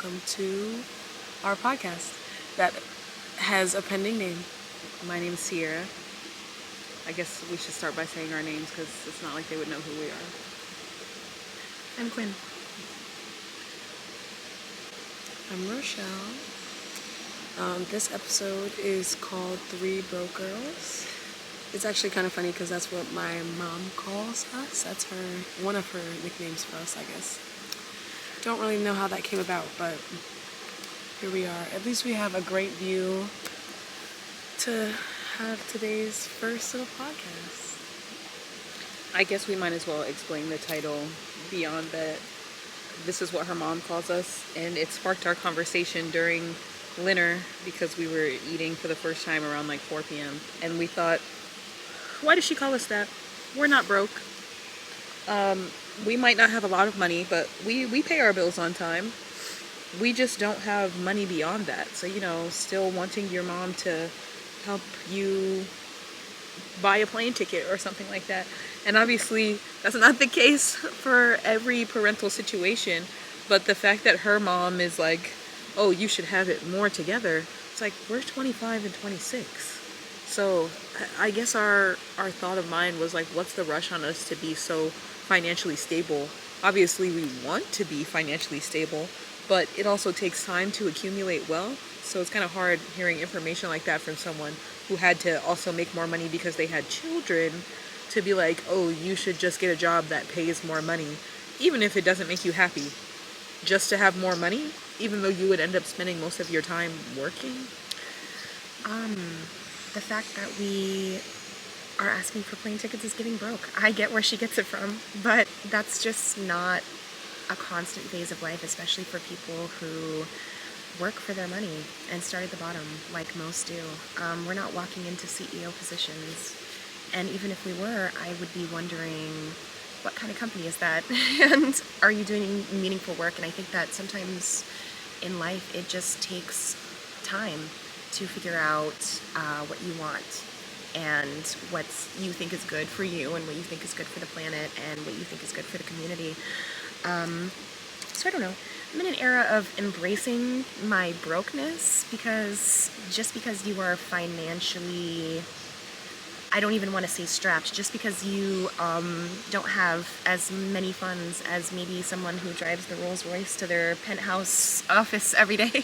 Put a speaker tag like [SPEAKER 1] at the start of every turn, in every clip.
[SPEAKER 1] welcome to our podcast that has a pending name. My name is Sierra. I guess we should start by saying our names because it's not like they would know who we are.
[SPEAKER 2] I'm Quinn.
[SPEAKER 1] I'm Rochelle. This episode is called Three Broke Girls. It's actually kind of funny because that's what my mom calls us. That's one of her nicknames for us, I guess. Don't really know how that came about, but here we are. At least we have a great view to have today's first little podcast.
[SPEAKER 3] I guess we might as well explain the title beyond that. This is what her mom calls us, and it sparked our conversation during dinner because we were eating for the first time around like 4 p.m. and we thought, why does she call us that? We're not broke. We might not have a lot of money, but we pay our bills on time. We just don't have money beyond that. So, still wanting your mom to help you buy a plane ticket or something like that. And obviously, that's not the case for every parental situation. But the fact that her mom is like, oh, you should have it more together. It's like, we're 25 and 26. So I guess our thought of mind was like, what's the rush on us to be so financially stable? Obviously, we want to be financially stable, but it also takes time to accumulate wealth. So it's kind of hard hearing information like that from someone who had to also make more money because they had children to be like, oh, you should just get a job that pays more money, even if it doesn't make you happy, just to have more money, even though you would end up spending most of your time working.
[SPEAKER 2] The fact that we are asking for plane tickets is getting broke. I get where she gets it from, but that's just not a constant phase of life, especially for people who work for their money and start at the bottom like most do. We're not walking into CEO positions, and even if we were, I would be wondering, what kind of company is that? And are you doing meaningful work? And I think that sometimes in life it just takes time to figure out what you want and what you think is good for you and what you think is good for the planet and what you think is good for the community. So I don't know. I'm in an era of embracing my brokenness because just because you are financially, I don't even want to say strapped, just because you don't have as many funds as maybe someone who drives the Rolls Royce to their penthouse office every day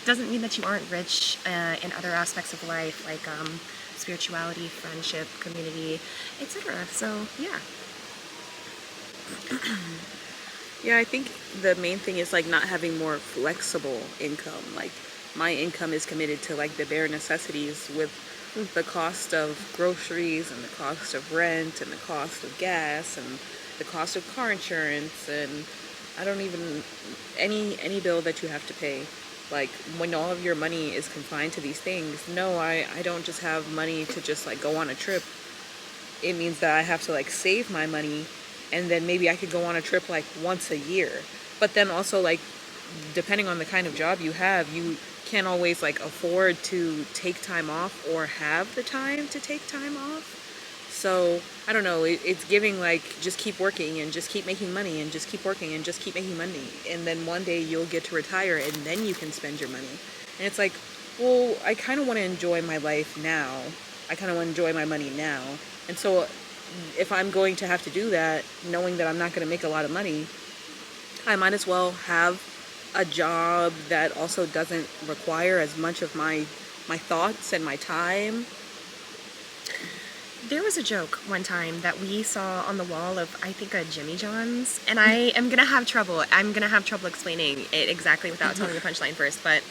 [SPEAKER 2] doesn't mean that you aren't rich in other aspects of life, like spirituality, friendship, community, etc. So, yeah.
[SPEAKER 3] Yeah, I think the main thing is like not having more flexible income. Like my income is committed to like the bare necessities with the cost of groceries and the cost of rent and the cost of gas and the cost of car insurance and I don't even any bill that you have to pay. Like when all of your money is confined to these things, no, I don't just have money to just like go on a trip. It means that I have to like save my money and then maybe I could go on a trip like once a year. But then also like depending on the kind of job you have, you can't always like afford to take time off or have the time to take time off. So I don't know, it's giving like just keep working and just keep making money and just keep working and just keep making money, and then one day you'll get to retire and then you can spend your money. And it's like, well, I kind of want to enjoy my life now. I kind of want to enjoy my money now. And so if I'm going to have to do that, knowing that I'm not going to make a lot of money, I might as well have a job that also doesn't require as much of my thoughts and my time.
[SPEAKER 2] There was a joke one time that we saw on the wall of, I think, a Jimmy John's, and I am going to have trouble. I'm going to have trouble explaining it exactly without telling the punchline first, but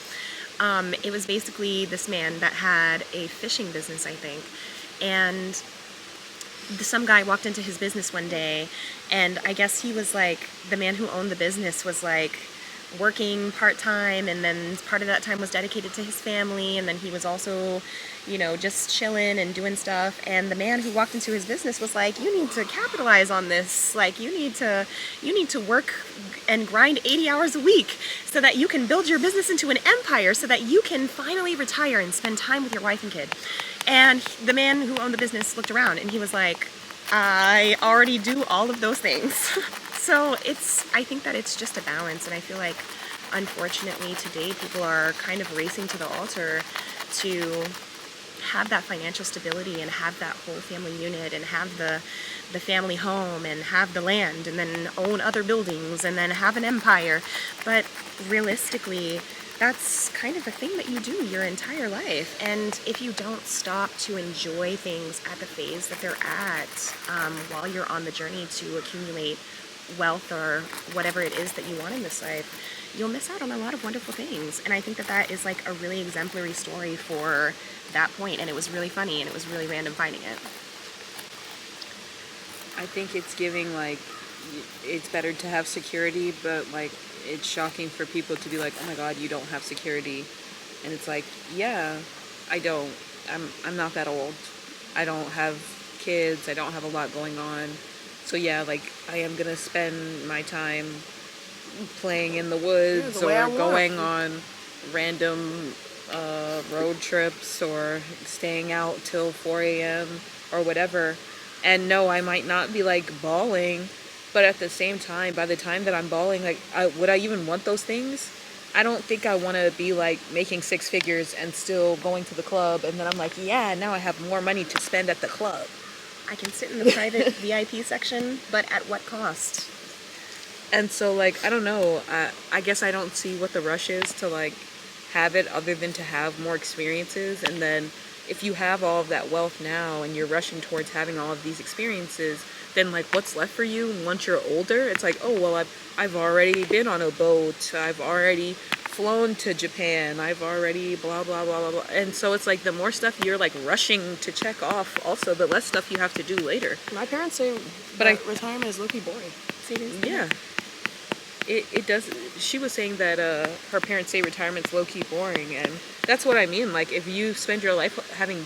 [SPEAKER 2] it was basically this man that had a fishing business, I think, and some guy walked into his business one day, and I guess he was like, the man who owned the business was like working part-time, and then part of that time was dedicated to his family, and then he was also, just chilling and doing stuff. And the man who walked into his business was like, you need to capitalize on this. Like, you need to work and grind 80 hours a week so that you can build your business into an empire so that you can finally retire and spend time with your wife and kid. And the man who owned the business looked around and he was like, I already do all of those things. So I think that it's just a balance, and I feel like unfortunately today people are kind of racing to the altar to have that financial stability and have that whole family unit and have the family home and have the land and then own other buildings and then have an empire. But realistically, that's kind of a thing that you do your entire life. And if you don't stop to enjoy things at the phase that they're at, while you're on the journey to accumulate wealth or whatever it is that you want in this life, you'll miss out on a lot of wonderful things. And I think that that is like a really exemplary story for that point, and it was really funny and it was really random finding it.
[SPEAKER 3] I think it's giving like it's better to have security, but like it's shocking for people to be like, oh my god, you don't have security. And it's like, yeah, I don't. I'm not that old. I don't have kids. I don't have a lot going on. So yeah, like I am gonna spend my time playing in the woods or going on random road trips or staying out till 4 a.m. or whatever. And no, I might not be like bawling, but at the same time, by the time that I'm bawling, like, would I even want those things? I don't think I want to be like making six figures and still going to the club, and then I'm like, yeah, now I have more money to spend at the club.
[SPEAKER 2] I can sit in the private VIP section, but at what cost?
[SPEAKER 3] And so, like, I don't know. I guess I don't see what the rush is to like have it, other than to have more experiences. And then, if you have all of that wealth now and you're rushing towards having all of these experiences, then like, what's left for you once you're older? It's like, oh well, I've already been on a boat. I've already flown to Japan. I've already blah blah blah blah blah. And so it's like the more stuff you're like rushing to check off, also the less stuff you have to do later.
[SPEAKER 1] My parents say, retirement is low-key boring.
[SPEAKER 2] Seriously?
[SPEAKER 3] Yeah. It does. She was saying that her parents say retirement's low-key boring, and that's what I mean. Like, if you spend your life having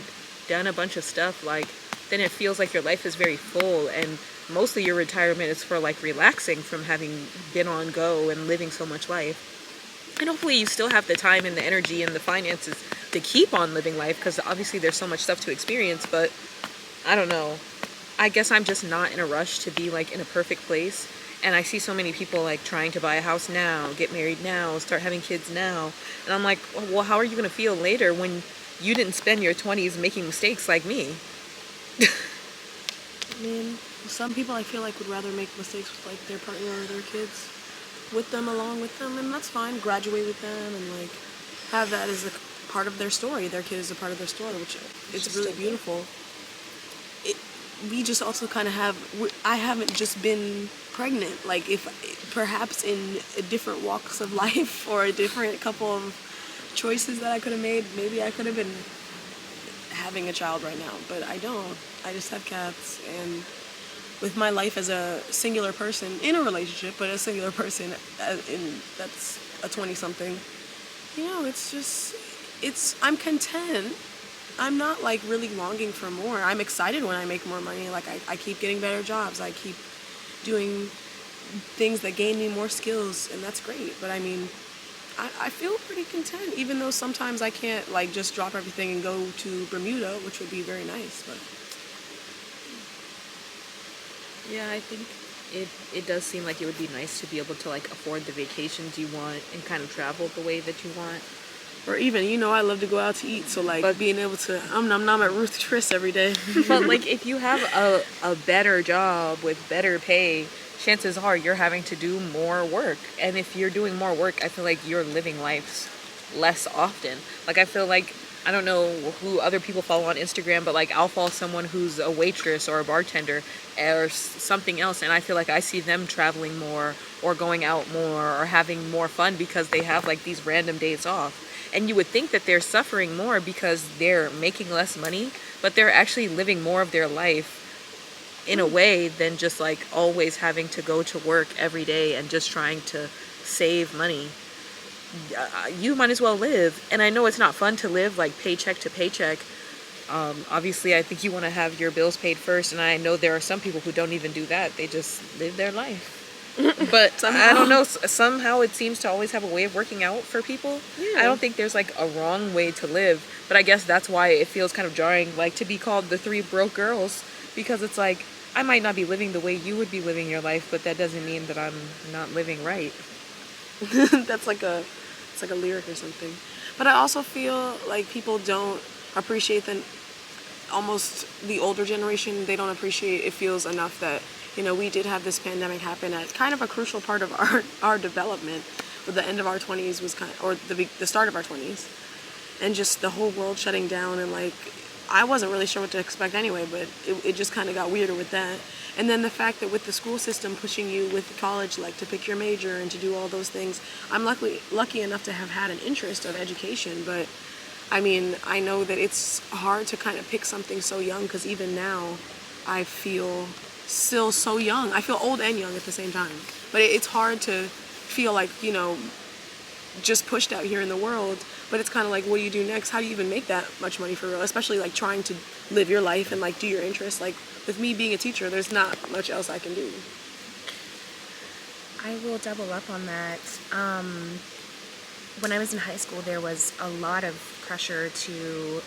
[SPEAKER 3] done a bunch of stuff, like, then it feels like your life is very full, and mostly your retirement is for like relaxing from having been on go and living so much life. And hopefully you still have the time and the energy and the finances to keep on living life, because obviously there's so much stuff to experience. But I don't know. I guess I'm just not in a rush to be like in a perfect place. And I see so many people like trying to buy a house now, get married now, start having kids now. And I'm like, well, how are you going to feel later when you didn't spend your 20s making mistakes like me?
[SPEAKER 1] I mean, some people I feel like would rather make mistakes with like their partner or their kids with them, along with them, and that's fine. Graduate with them and like have that as a part of their story. Their kid is a part of their story, which it's really beautiful. We just also kind of I haven't just been pregnant. Like, if perhaps in different walks of life or a different couple of choices that I could have made, maybe I could have been having a child right now, but I don't. I just have cats, and with my life as a singular person in a relationship, but a singular person that's a 20-something, you know, I'm content. I'm not like really longing for more. I'm excited when I make more money. Like, I keep getting better jobs. I keep doing things that gain me more skills, and that's great. But I mean, I feel pretty content, even though sometimes I can't like just drop everything and go to Bermuda, which would be very nice. But
[SPEAKER 3] Yeah, I think it does seem like it would be nice to be able to like afford the vacations you want and kind of travel the way that you want.
[SPEAKER 1] or even, you know, I love to go out to eat, so like being able to nom at Ruth Chris every day.
[SPEAKER 3] But like, if you have a better job with better pay, chances are you're having to do more work. And if you're doing more work, I feel like you're living lives less often. Like, I feel like, I don't know who other people follow on Instagram, but like, I'll follow someone who's a waitress or a bartender or something else, and I feel like I see them traveling more or going out more or having more fun because they have like these random days off. And you would think that they're suffering more because they're making less money, but they're actually living more of their life in a way than just like always having to go to work every day and just trying to save money. You might as well live. And I know it's not fun to live like paycheck to paycheck. Obviously, I think you want to have your bills paid first, and I know there are some people who don't even do that. They just live their life. But I don't know, somehow it seems to always have a way of working out for people. I don't think there's like a wrong way to live, but I guess that's why it feels kind of jarring, like, to be called the three broke girls, because it's like, I might not be living the way you would be living your life, but that doesn't mean that I'm not living right.
[SPEAKER 1] That's like it's like a lyric or something. But I also feel like people don't appreciate almost the older generation. They don't appreciate it feels enough that, we did have this pandemic happen at kind of a crucial part of our development. With the end of our 20s was or the start of our 20s, and just the whole world shutting down, and like I wasn't really sure what to expect anyway, but it just kind of got weirder with that. And then the fact that with the school system pushing you with college, like to pick your major and to do all those things, I'm lucky enough to have had an interest of education. But I mean, I know that it's hard to kind of pick something so young, because even now I feel still so young. I feel old and young at the same time. But it's hard to feel like, just pushed out here in the world. But it's kind of like, what do you do next? How do you even make that much money for real? Especially like trying to live your life and like do your interests. Like with me being a teacher, there's not much else I can do.
[SPEAKER 2] I will double up on that. When I was in high school, there was a lot of pressure to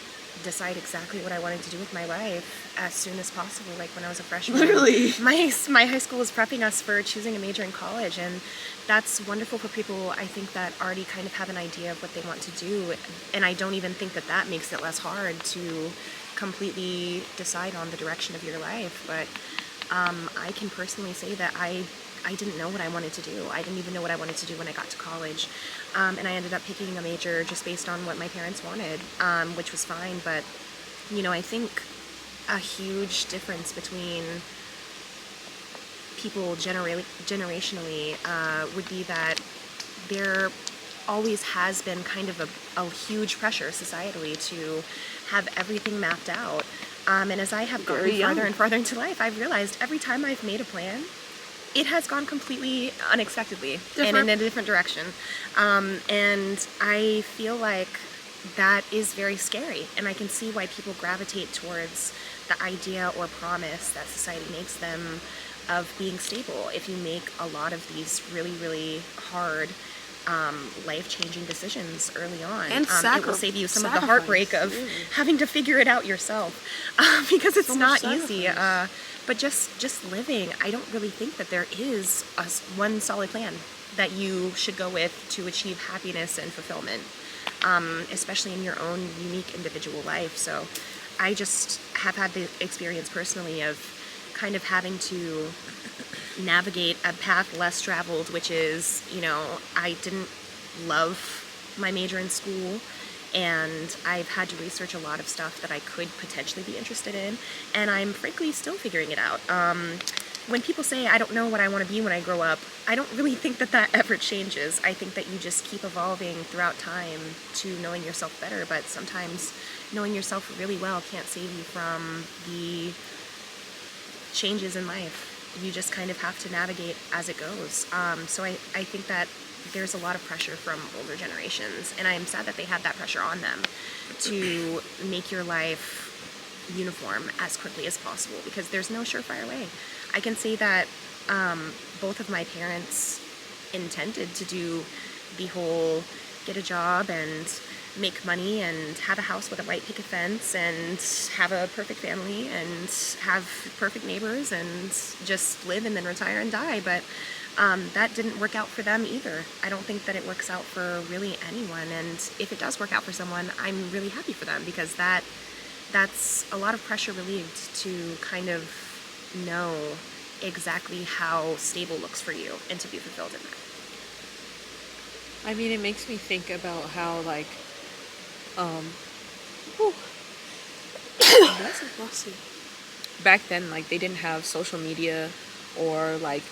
[SPEAKER 2] decide exactly what I wanted to do with my life as soon as possible. Like when I was a freshman,
[SPEAKER 1] Literally.
[SPEAKER 2] my high school was prepping us for choosing a major in college, and that's wonderful for people, I think, that already kind of have an idea of what they want to do. And I don't even think that makes it less hard to completely decide on the direction of your life. But I can personally say that I didn't know what I wanted to do. I didn't even know what I wanted to do when I got to college. And I ended up picking a major just based on what my parents wanted, which was fine. But, I think a huge difference between people generationally would be that there always has been kind of a huge pressure societally to have everything mapped out. And as I have gotten farther and farther into life, I've realized every time I've made a plan, it has gone completely unexpectedly and in a different direction. And I feel like that is very scary. And I can see why people gravitate towards the idea or promise that society makes them of being stable if you make a lot of these really, really hard life-changing decisions early on.
[SPEAKER 1] And
[SPEAKER 2] it will save you some of the heartbreak of having to figure it out yourself, because it's not easy. But just living, I don't really think that there is one solid plan that you should go with to achieve happiness and fulfillment, especially in your own unique individual life. So I just have had the experience personally of kind of having to navigate a path less traveled, which is, I didn't love my major in school, and I've had to research a lot of stuff that I could potentially be interested in, and I'm frankly still figuring it out. When people say, I don't know what I want to be when I grow up, I don't really think that ever changes. I think that you just keep evolving throughout time to knowing yourself better, but sometimes knowing yourself really well can't save you from the changes in life. You just kind of have to navigate as it goes. So I think that there's a lot of pressure from older generations, and I'm sad that they had that pressure on them to make your life uniform as quickly as possible, because there's no surefire way. I can say that both of my parents intended to do the whole get a job and make money and have a house with a white picket fence and have a perfect family and have perfect neighbors and just live and then retire and die. But that didn't work out for them either. I don't think that it works out for really anyone. And if it does work out for someone, I'm really happy for them, because that's a lot of pressure relieved to kind of know exactly how stable looks for you and to be fulfilled in that.
[SPEAKER 3] I mean, it makes me think about how, like, back then, like, they didn't have social media, or like,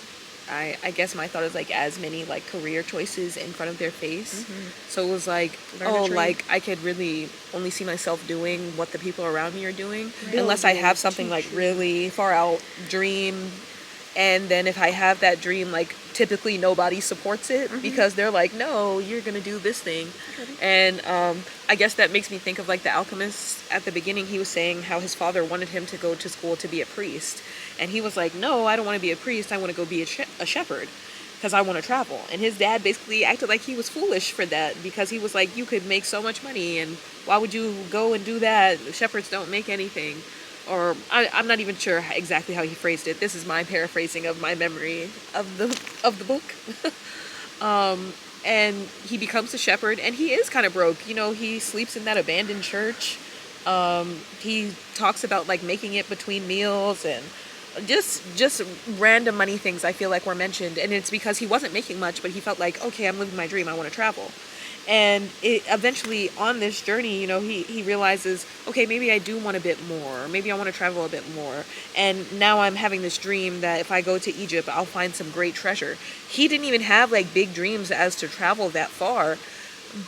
[SPEAKER 3] I guess my thought is like as many like career choices in front of their face. So it was like, like I could really only see myself doing what the people around me are doing, unless I have something like really far out dream. And then if I have that dream, like typically nobody supports it, because they're like, no, you're gonna do this thing. And I guess that makes me think of like the Alchemist. At the beginning, he was saying how his father wanted him to go to school to be a priest, and he was like, no, I don't want to be a priest, I want to go be a shepherd, because I want to travel. And his dad basically acted like he was foolish for that, because he was like, you could make so much money, and why would you go and do that? Shepherds don't make anything. Or I'm not even sure exactly how he phrased it. This is my paraphrasing of my memory of the book. and he becomes a shepherd, and he is kind of broke. You know, he sleeps in that abandoned church. He talks about like making it between meals and just random money things I feel like were mentioned, and it's because he wasn't making much, but he felt like, okay, I'm living my dream, I want to travel. And it eventually on this journey, you know, he realizes, okay, maybe I do want a bit more, maybe I want to travel a bit more, and now I'm having this dream that if I go to Egypt I'll find some great treasure. He didn't even have like big dreams as to travel that far,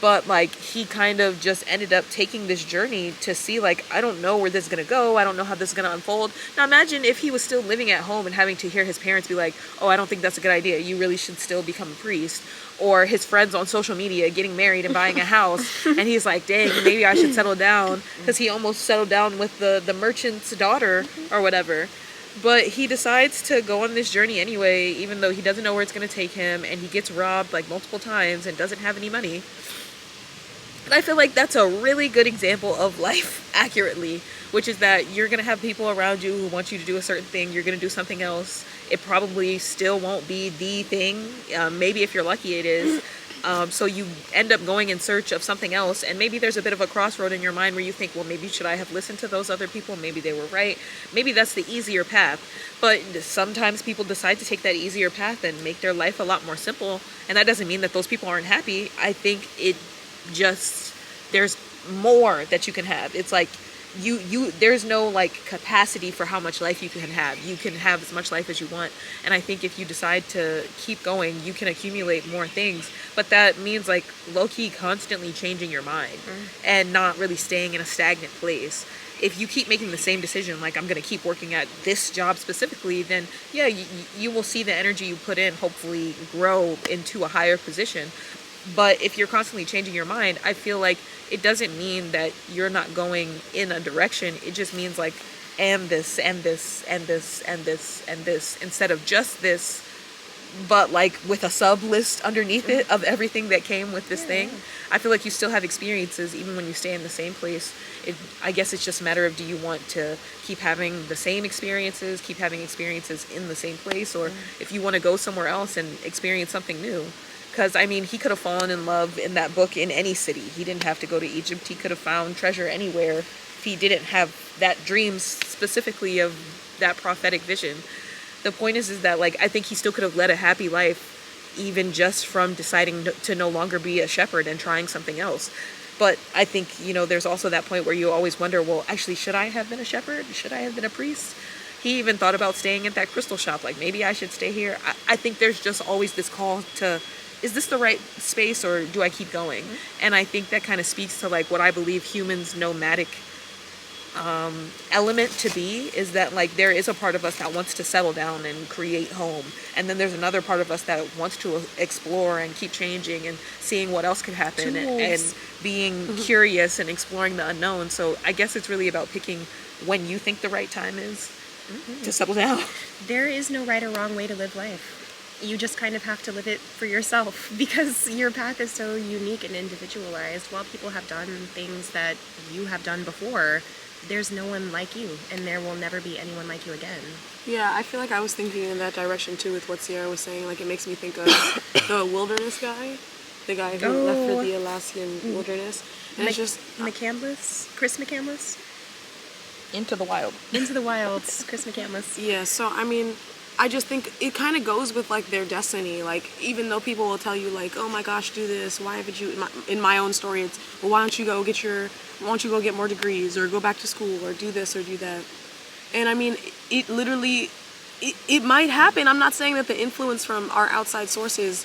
[SPEAKER 3] but like he kind of just ended up taking this journey to see, like, I don't know where this is going to go, I don't know how this is going to unfold. Now imagine if he was still living at home and having to hear his parents be like, oh, I don't think that's a good idea, you really should still become a priest, or his friends on social media getting married and buying a house and he's like, dang, maybe I should settle down, because he almost settled down with the merchant's daughter or whatever. But he decides to go on this journey anyway, even though he doesn't know where it's going to take him, and he gets robbed like multiple times and doesn't have any money. And I feel like that's a really good example of life accurately, which is that you're going to have people around you who want you to do a certain thing. You're going to do something else. It probably still won't be the thing. Maybe if you're lucky it is. So you end up going in search of something else. And maybe there's a bit of a crossroad in your mind where you think, well, maybe should I have listened to those other people? Maybe they were right. Maybe that's the easier path. But sometimes people decide to take that easier path and make their life a lot more simple. And that doesn't mean that those people aren't happy. I think it just, there's more that you can have. It's like there's no like capacity for how much life you can have. You can have as much life as you want, and I think if you decide to keep going, you can accumulate more things. But that means like low-key constantly changing your mind and not really staying in a stagnant place. If you keep making the same decision, like I'm going to keep working at this job specifically, then yeah, you will see the energy you put in hopefully grow into a higher position. But if you're constantly changing your mind, I feel like it doesn't mean that you're not going in a direction. It just means like, and this, and this, and this, and this, and this, instead of just this, but like with a sub list underneath it of everything that came with this thing. I feel like you still have experiences even when you stay in the same place. I guess it's just a matter of, do you want to keep having the same experiences, keep having experiences in the same place, or if you want to go somewhere else and experience something new. Because, I mean, he could have fallen in love in that book in any city. He didn't have to go to Egypt. He could have found treasure anywhere if he didn't have that dream specifically of that prophetic vision. The point is that, like, I think he still could have led a happy life even just from deciding to no longer be a shepherd and trying something else. But I think, you know, there's also that point where you always wonder, well, actually, should I have been a shepherd? Should I have been a priest? He even thought about staying at that crystal shop. Like, maybe I should stay here. I think there's just always this call to, is this the right space or do I keep going? And I think that kind of speaks to like what I believe humans' nomadic element to be, is that like there is a part of us that wants to settle down and create home, and then there's another part of us that wants to explore and keep changing and seeing what else could happen and being curious and exploring the unknown. So I guess it's really about picking when you think the right time is to settle down.
[SPEAKER 2] There is no right or wrong way to live life. You just kind of have to live it for yourself, because your path is so unique and individualized. While people have done things that you have done before, there's no one like you, and there will never be anyone like you again.
[SPEAKER 1] Yeah, I feel like I was thinking in that direction too with what Sierra was saying. Like, it makes me think of the wilderness guy, the guy who left for the Alaskan wilderness. And it's just
[SPEAKER 2] Chris McCandless?
[SPEAKER 3] Into the wild.
[SPEAKER 2] Into the Wilds, Chris McCandless.
[SPEAKER 1] Yeah, so I mean, I just think it kind of goes with like their destiny. Like, even though people will tell you like, oh my gosh, do this, why haven't you, in my own story it's, well, why don't you go get more degrees or go back to school or do this or do that. And I mean, it literally, it might happen. I'm not saying that the influence from our outside sources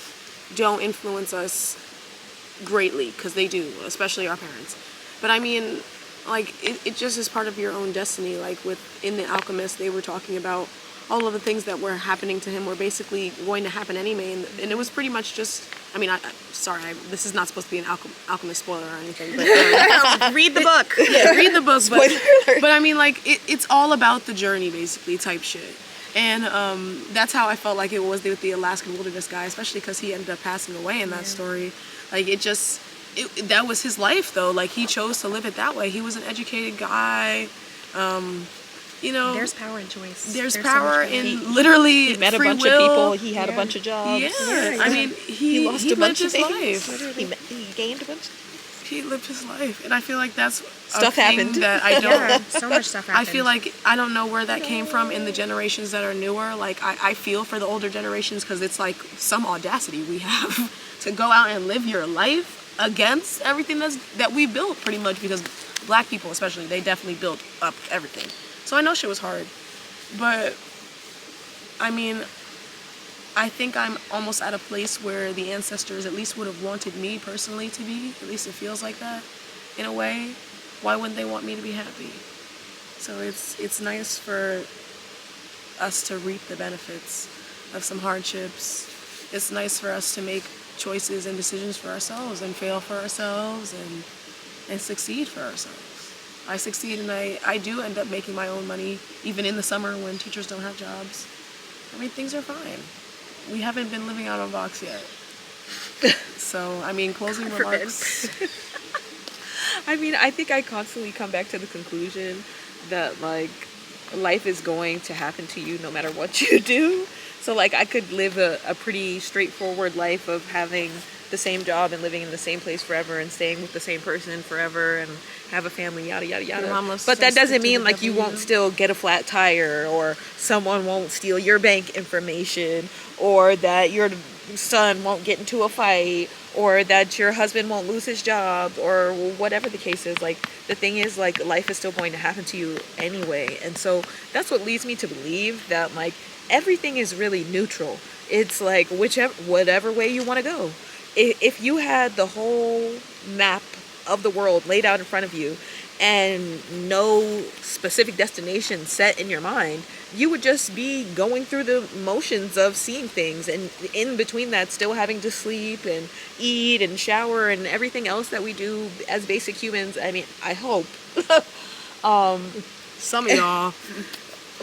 [SPEAKER 1] don't influence us greatly, because they do, especially our parents. But I mean, like, it just is part of your own destiny. Like in the Alchemist, they were talking about all of the things that were happening to him were basically going to happen anyway, and it was pretty much just, I mean, this is not supposed to be an Alchemist spoiler or anything, but
[SPEAKER 2] read the book.
[SPEAKER 1] Yeah, read the book. But I mean, like, it's all about the journey, basically, type shit. And that's how I felt like it was with the Alaskan wilderness guy, especially because he ended up passing away in that story. Like, that was his life, though. Like, he chose to live it that way. He was an educated guy. you know,
[SPEAKER 2] There's power in choice.
[SPEAKER 1] there's
[SPEAKER 2] so
[SPEAKER 1] power
[SPEAKER 2] much power.
[SPEAKER 1] in literally
[SPEAKER 3] He met a
[SPEAKER 1] free
[SPEAKER 3] bunch
[SPEAKER 1] will.
[SPEAKER 3] of people. He had a
[SPEAKER 2] Yeah.
[SPEAKER 3] bunch of jobs.
[SPEAKER 1] Yeah, I mean,
[SPEAKER 3] He lost a
[SPEAKER 1] lived
[SPEAKER 3] bunch
[SPEAKER 1] his
[SPEAKER 3] of things.
[SPEAKER 1] life.
[SPEAKER 3] He gained a bunch.
[SPEAKER 1] He lived his life, and I feel like that's
[SPEAKER 3] Stuff
[SPEAKER 1] a thing
[SPEAKER 3] happened.
[SPEAKER 1] that I don't.
[SPEAKER 2] Yeah, so much stuff
[SPEAKER 1] I
[SPEAKER 2] happened.
[SPEAKER 1] feel like I don't know where that came from in the generations that are newer. Like I feel for the older generations because it's like some audacity we have to go out and live your life against everything that we built pretty much, because black people especially, they definitely built up everything. So I know shit was hard, but I mean, I think I'm almost at a place where the ancestors at least would have wanted me personally to be. At least it feels like that in a way. Why wouldn't they want me to be happy? So it's nice for us to reap the benefits of some hardships. It's nice for us to make choices and decisions for ourselves and fail for ourselves and succeed for ourselves. I succeed, and I do end up making my own money even in the summer when teachers don't have jobs. I mean, things are fine. We haven't been living out of a box yet. So, I mean, closing remarks.
[SPEAKER 3] I mean, I think I constantly come back to the conclusion that, like, life is going to happen to you no matter what you do. So, like, I could live a pretty straightforward life of having the same job and living in the same place forever and staying with the same person forever and have a family, yada, yada, yada. But that doesn't mean, like, you won't still get a flat tire, or someone won't steal your bank information, or that your son won't get into a fight, or that your husband won't lose his job, or whatever the case is. Like, the thing is, like, life is still going to happen to you anyway. And so that's what leads me to believe that, like, everything is really neutral. It's like whatever way you want to go. If you had the whole map of the world laid out in front of you and no specific destination set in your mind, you would just be going through the motions of seeing things, and in between that still having to sleep and eat and shower and everything else that we do as basic humans. I mean, I hope.
[SPEAKER 1] Some of y'all.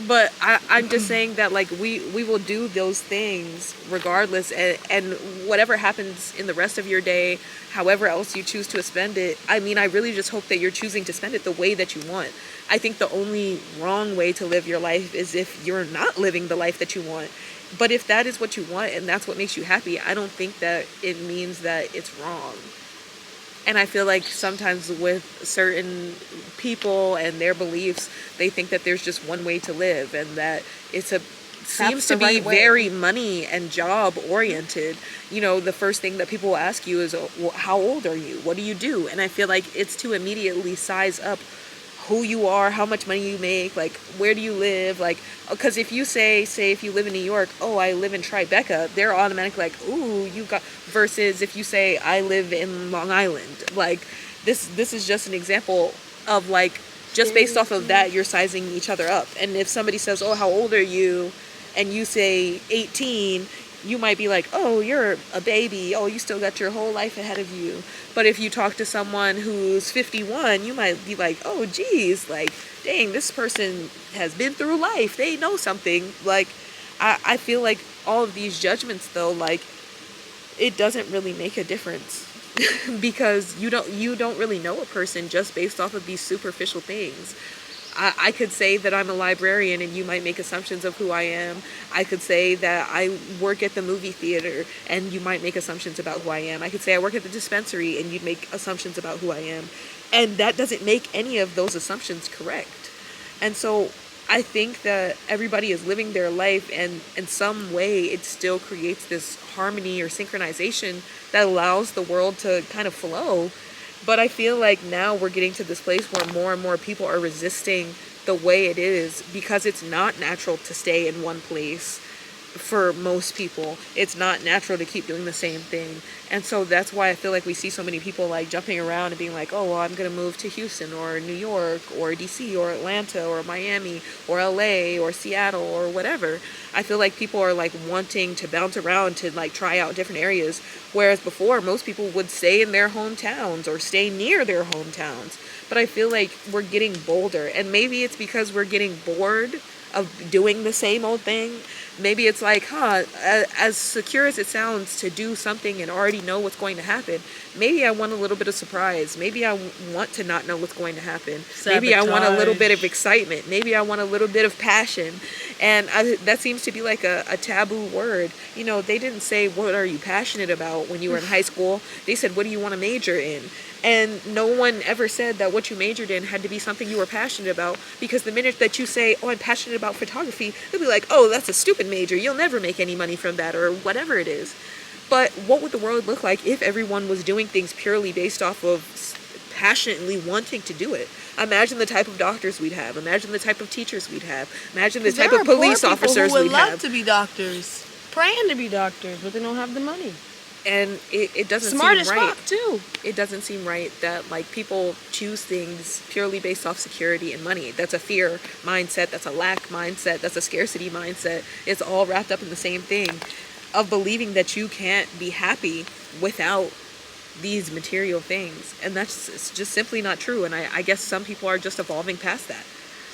[SPEAKER 3] But I'm just saying that, like, we will do those things regardless, and whatever happens in the rest of your day, however else you choose to spend it, I mean, I really just hope that you're choosing to spend it the way that you want. I think the only wrong way to live your life is if you're not living the life that you want. But if that is what you want and that's what makes you happy, I don't think that it means that it's wrong. And I feel like sometimes with certain people and their beliefs, they think that there's just one way to live, and that seems to be very money and job oriented. You know, the first thing that people will ask you is, well, how old are you? What do you do? And I feel like it's to immediately size up who you are, how much money you make, like, where do you live? Like, because if you say if you live in New York, oh, I live in Tribeca, they're automatically like, ooh, you got, versus if you say I live in Long Island. Like, this is just an example of, like, just based off of that, you're sizing each other up. And if somebody says, oh, how old are you? And you say 18, you might be like, oh, you're a baby. Oh, you still got your whole life ahead of you. But if you talk to someone who's 51, you might be like, oh, geez, like, dang, this person has been through life. They know something. Like, I feel like all of these judgments, though, like, it doesn't really make a difference because you don't really know a person just based off of these superficial things. I could say that I'm a librarian and you might make assumptions of who I am. I could say that I work at the movie theater and you might make assumptions about who I am. I could say I work at the dispensary and you'd make assumptions about who I am. And that doesn't make any of those assumptions correct. And so I think that everybody is living their life, and in some way it still creates this harmony or synchronization that allows the world to kind of flow. But I feel like now we're getting to this place where more and more people are resisting the way it is, because it's not natural to stay in one place for most people. It's not natural to keep doing the same thing. And so that's why I feel like we see so many people, like, jumping around and being like, oh, well, I'm going to move to Houston or New York or DC or Atlanta or Miami or LA or Seattle or whatever. I feel like people are, like, wanting to bounce around to, like, try out different areas, whereas before most people would stay in their hometowns or stay near their hometowns. But I feel like we're getting bolder, and maybe it's because we're getting bored of doing the same old thing. Maybe it's like, as secure as it sounds to do something and already know what's going to happen, maybe I want a little bit of surprise. Maybe I want to not know what's going to happen. Maybe I want a little bit of excitement. Maybe I want a little bit of passion. And that seems to be like a taboo word. You know, they didn't say, what are you passionate about when you were in high school? They said, what do you want to major in? And no one ever said that what you majored in had to be something you were passionate about, because the minute that you say, oh, I'm passionate about photography, they'll be like, oh, that's a stupid major. You'll never make any money from that, or whatever it is. But what would the world look like if everyone was doing things purely based off of passionately wanting to do it? Imagine the type of doctors we'd have. Imagine the type of teachers we'd have. Imagine the type of police officers we'd have.
[SPEAKER 1] Who would love to be doctors, praying to be doctors, but they don't have the money.
[SPEAKER 3] And it doesn't
[SPEAKER 1] Smart
[SPEAKER 3] seem
[SPEAKER 1] as
[SPEAKER 3] right.
[SPEAKER 1] fuck too.
[SPEAKER 3] It doesn't seem right that like people choose things purely based off security and money. That's a fear mindset. That's a lack mindset. That's a scarcity mindset. It's all wrapped up in the same thing of believing that you can't be happy without these material things. And it's just simply not true. And I guess some people are just evolving past that.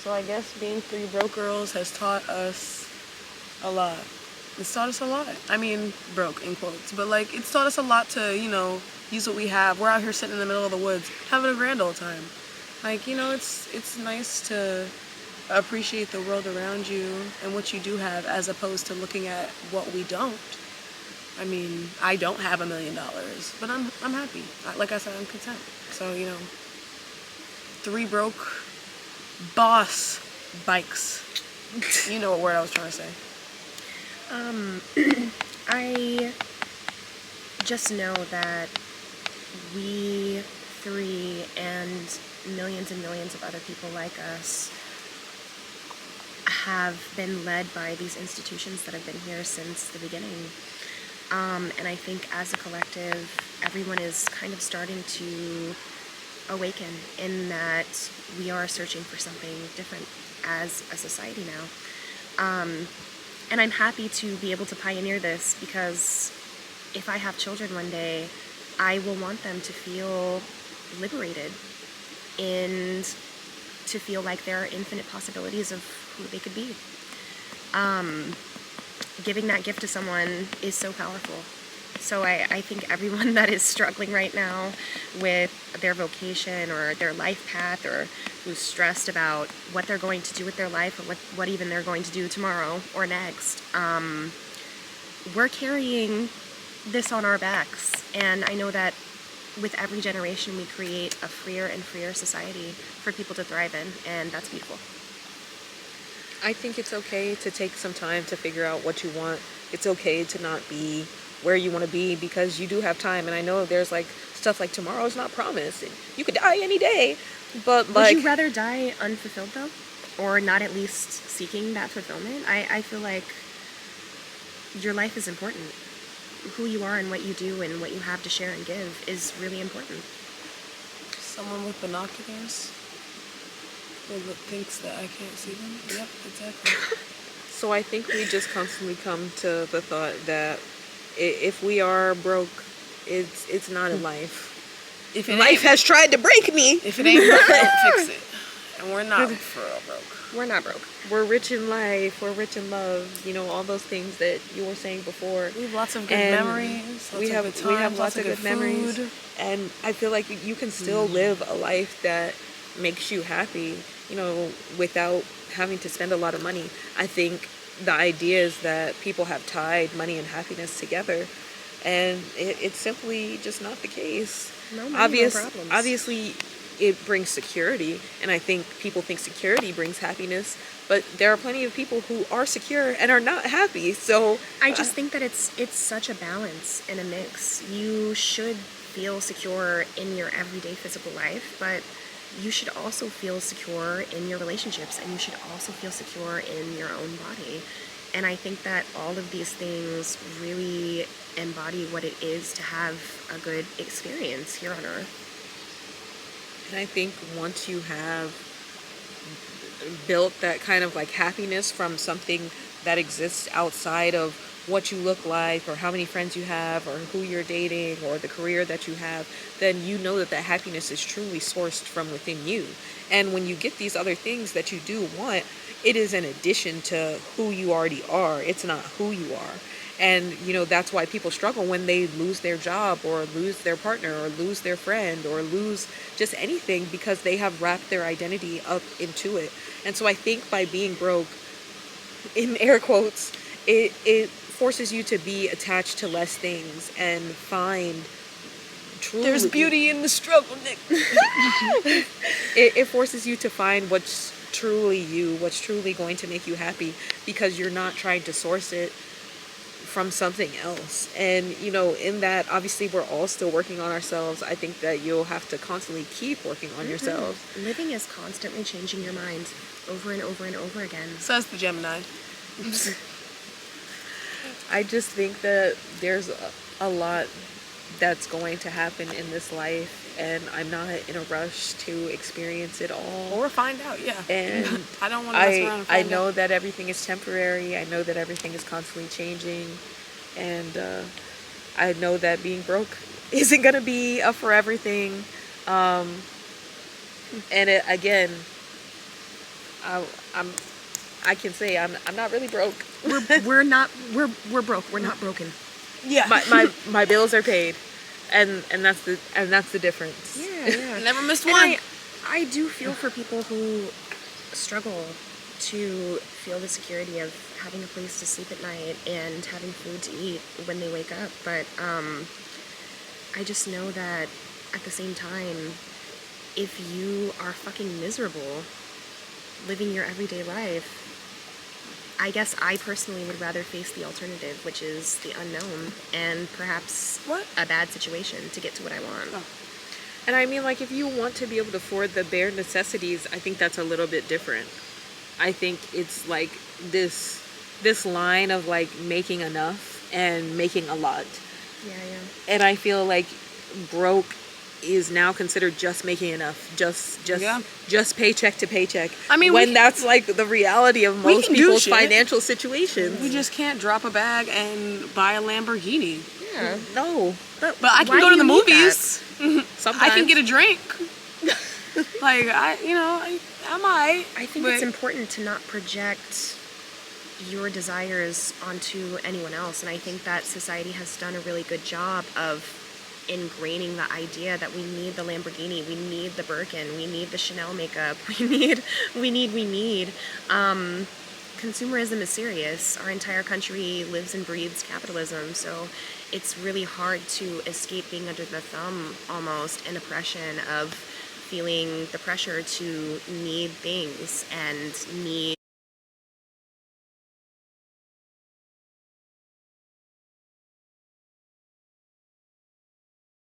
[SPEAKER 1] So I guess being three broke girls has taught us a lot. It's taught us a lot. I mean, broke in quotes, but like it's taught us a lot to, you know, use what we have. We're out here sitting in the middle of the woods having a grand old time. Like, you know, it's nice to appreciate the world around you and what you do have, as opposed to looking at what we don't. I mean, I don't have $1 million, but I'm happy. Like I said, I'm content. So, you know, three broke boss bikes. You know what word I was trying to say.
[SPEAKER 2] I just know that we three and millions of other people like us have been led by these institutions that have been here since the beginning. And I think as a collective, everyone is kind of starting to awaken in that we are searching for something different as a society now. And I'm happy to be able to pioneer this, because if I have children one day, I will want them to feel liberated and to feel like there are infinite possibilities of who they could be. Giving that gift to someone is so powerful. So I think everyone that is struggling right now with their vocation or their life path, or who's stressed about what they're going to do with their life, or what even they're going to do tomorrow or next, we're carrying this on our backs. And I know that with every generation we create a freer and freer society for people to thrive in, and that's beautiful.
[SPEAKER 3] I think it's okay to take some time to figure out what you want. It's okay to not be where you want to be, because you do have time. And I know there's like stuff like tomorrow's not promised, and you could die any day. But like,
[SPEAKER 2] would you rather die unfulfilled though, or not at least seeking that fulfillment? I feel like your life is important. Who you are and what you do and what you have to share and give is really important.
[SPEAKER 1] Someone with binoculars that thinks that I can't see them. Yep, exactly.
[SPEAKER 3] So I think we just constantly come to the thought that if we are broke, it's not a life.
[SPEAKER 1] If it
[SPEAKER 3] Life has tried to break me.
[SPEAKER 1] If it ain't broke, don't fix it. And we're not for real broke.
[SPEAKER 2] We're not broke.
[SPEAKER 3] We're rich in life. We're rich in love. You know, all those things that you were saying before.
[SPEAKER 1] We have lots of good
[SPEAKER 3] And
[SPEAKER 1] memories.
[SPEAKER 3] we have lots of good memories. And I feel like you can still live a life that makes you happy, you know, without having to spend a lot of money. I think the idea is that people have tied money and happiness together, and it's simply just not the case.
[SPEAKER 2] No money, no problems.
[SPEAKER 3] Obviously, it brings security, and I think people think security brings happiness, but there are plenty of people who are secure and are not happy. So
[SPEAKER 2] I just think that it's such a balance and a mix. You should feel secure in your everyday physical life, but you should also feel secure in your relationships, and you should also feel secure in your own body. And I think that all of these things really embody what it is to have a good experience here on Earth.
[SPEAKER 3] And I think once you have built that kind of like happiness from something that exists outside of what you look like, or how many friends you have, or who you're dating, or the career that you have, then you know that that happiness is truly sourced from within you. And when you get these other things that you do want, it is an addition to who you already are. It's not who you are. And, that's why people struggle when they lose their job or lose their partner or lose their friend or lose just anything, because they have wrapped their identity up into it. And so I think by being broke, in air quotes, it forces you to be attached to less things and find truly.
[SPEAKER 1] There's beauty in the struggle, Nick.
[SPEAKER 3] It forces you to find what's truly you, what's truly going to make you happy, because you're not trying to source it from something else. And in that, obviously we're all still working on ourselves. I think that you'll have to constantly keep working on yourselves.
[SPEAKER 2] Living is constantly changing your mind over and over and over again.
[SPEAKER 1] Says the Gemini.
[SPEAKER 3] I just think that there's a lot that's going to happen in this life, and I'm not in a rush to experience it all.
[SPEAKER 1] Or find out, yeah.
[SPEAKER 3] And
[SPEAKER 1] I don't want to mess around and
[SPEAKER 3] I
[SPEAKER 1] find
[SPEAKER 3] know
[SPEAKER 1] out.
[SPEAKER 3] that everything is temporary. I know that everything is constantly changing. And I know that being broke isn't going to be a forever thing. And again, I can say I'm not really broke.
[SPEAKER 2] We're broke. We're not broken.
[SPEAKER 1] Yeah.
[SPEAKER 3] My bills are paid. And that's the difference.
[SPEAKER 2] Yeah.
[SPEAKER 1] Never missed
[SPEAKER 2] And
[SPEAKER 1] one.
[SPEAKER 2] I do feel for people who struggle to feel the security of having a place to sleep at night and having food to eat when they wake up. But I just know that at the same time, if you are fucking miserable living your everyday life, I guess I personally would rather face the alternative, which is the unknown and perhaps a bad situation to get to what I want.
[SPEAKER 1] Oh.
[SPEAKER 3] And I mean, like, if you want to be able to afford the bare necessities, I think that's a little bit different. I think it's like this line of like making enough and making a lot.
[SPEAKER 2] Yeah.
[SPEAKER 3] And I feel like broke is now considered just making enough, just paycheck to paycheck.
[SPEAKER 1] I mean,
[SPEAKER 3] when that's like the reality of most
[SPEAKER 1] can do
[SPEAKER 3] people's
[SPEAKER 1] shit.
[SPEAKER 3] financial situations.
[SPEAKER 1] We just can't drop a bag and buy a Lamborghini.
[SPEAKER 2] Yeah.
[SPEAKER 3] No,
[SPEAKER 1] But I can
[SPEAKER 2] Why
[SPEAKER 1] go
[SPEAKER 2] do
[SPEAKER 1] to the
[SPEAKER 2] you need
[SPEAKER 1] movies.
[SPEAKER 3] sometimes
[SPEAKER 1] I can get a drink. Like, I might.
[SPEAKER 2] I think
[SPEAKER 1] but
[SPEAKER 2] it's important to not project your desires onto anyone else. And I think that society has done a really good job of ingraining the idea that we need the Lamborghini, we need the Birkin, we need the Chanel makeup, we need. Consumerism is serious. Our entire country lives and breathes capitalism, so it's really hard to escape being under the thumb almost and oppression of feeling the pressure to need things and need